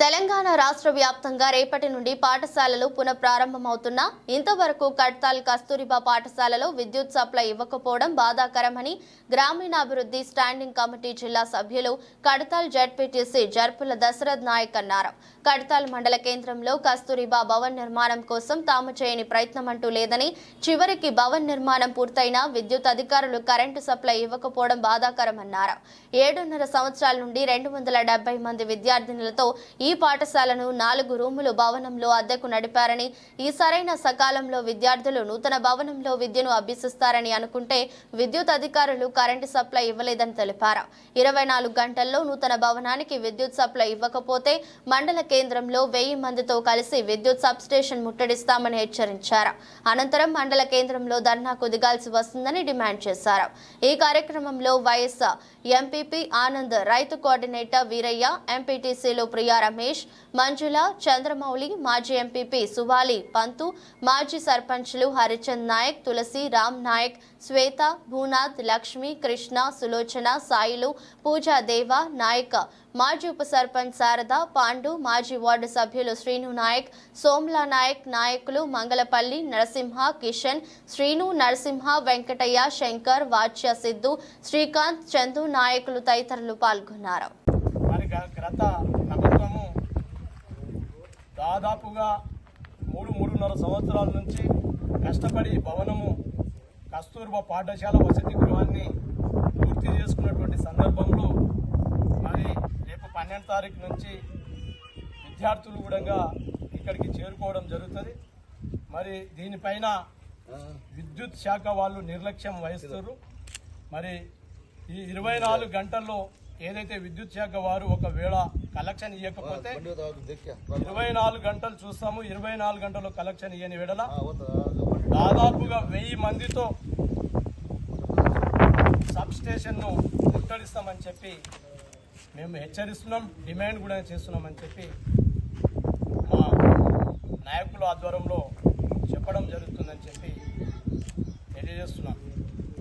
తెలంగాణ రాష్ట్ర వ్యాప్తంగా రేపటి నుండి పాఠశాలలు పునఃప్రారంభమవుతున్నా ఇంతవరకు కడ్తాల్ కస్తూరిబా పాఠశాలలో విద్యుత్ సప్లై ఇవ్వకపోవడం బాధాకరమని గ్రామీణాభివృద్ధి స్టాండింగ్ కమిటీ జిల్లా సభ్యులు కడ్తాల్ జెడ్పీటీసీ జర్పుల దశరథ్ నాయక్ అన్నారు. కడ్తాల్ మండల కేంద్రంలో కస్తూరిబా భవన్ నిర్మాణం కోసం తాము చేయని ప్రయత్నమంటూ లేదని, చివరికి భవన్ నిర్మాణం పూర్తయినా విద్యుత్ అధికారులు కరెంటు సప్లై ఇవ్వకపోవడం బాధాకరమన్నారు. 7.5 సంవత్సరాల నుండి 270 మంది విద్యార్థినులతో ఈ పాఠశాలను 4 రూములు భవనంలో అద్దెకు నడిపారని, ఈ సరైన సకాలంలో విద్యార్థులు నూతన భవనంలో విద్యను అభ్యసిస్తారని అనుకుంటే విద్యుత్ అధికారులు కరెంటు సప్లై ఇవ్వలేదని తెలిపారు. 24 గంటల్లో నూతన భవనానికి విద్యుత్ సప్లై ఇవ్వకపోతే మండల కేంద్రంలో 1000 మందితో కలిసి విద్యుత్ సబ్స్టేషన్ ముట్టడిస్తామని హెచ్చరించారు. అనంతరం మండల కేంద్రంలో ధర్నాకు దిగాల్సి వస్తుందని డిమాండ్ చేశారు. ఈ కార్యక్రమంలో వైఎస్ ఎంపీపీ ఆనంద్, రైతు కోఆర్డినేటర్ వీరయ్య, ఎంపీటీసీలు ప్రియా రమేష్, మంజుల, చంద్రమౌళి, మాజీ ఎంపీపీ సువాలి పంతు, మాజీ సర్పంచ్లు హరిచంద్ నాయక్, తులసి, రామ్ నాయక్, శ్వేత, భూనాథ్, లక్ష్మి, కృష్ణ, సులోచన, సాయిలు, పూజా దేవ నాయక్, మాజీ ఉప సర్పంచ్ శారద, పాండు, మాజీ వార్డు సభ్యులు శ్రీను నాయక్, సోమ్లా నాయక్, నాయకులు మంగళపల్లి, నరసింహ, కిషన్, శ్రీను, నరసింహ, వెంకటయ్య, శంకర్, వాచ్య, సిద్ధు, శ్రీకాంత్, చందు నాయకులు తదితరులు పాల్గొన్నారు. గత ప్రభుత్వము దాదాపుగా 3.5 సంవత్సరాల నుంచి కష్టపడి భవనము కస్తూర్బా పాఠశాల వసతి గృహాన్ని పూర్తి చేసుకున్నటువంటి సందర్భంలో మరి రేపు 12వ తారీఖు నుంచి విద్యార్థులు కూడా ఇక్కడికి చేరుకోవడం జరుగుతుంది. మరి దీనిపైన విద్యుత్ శాఖ వాళ్ళు నిర్లక్ష్యం వహిస్తున్నారు. మరి ఈ 24 గంటల్లో ఏదైతే విద్యుత్ శాఖ వారు ఒకవేళ కలెక్షన్ ఇవ్వకపోతే 24 గంటలు చూస్తాము. 24 గంటల్లో కలెక్షన్ ఇవ్వని వేళ దాదాపుగా 1000 మందితో సబ్ స్టేషన్ను ముట్టడిస్తామని చెప్పి మేము హెచ్చరిస్తున్నాం, డిమాండ్ కూడా చేస్తున్నామని చెప్పి మా నాయకుల ఆధ్వర్యంలో చెప్పడం జరుగుతుందని చెప్పి తెలియజేస్తున్నాం.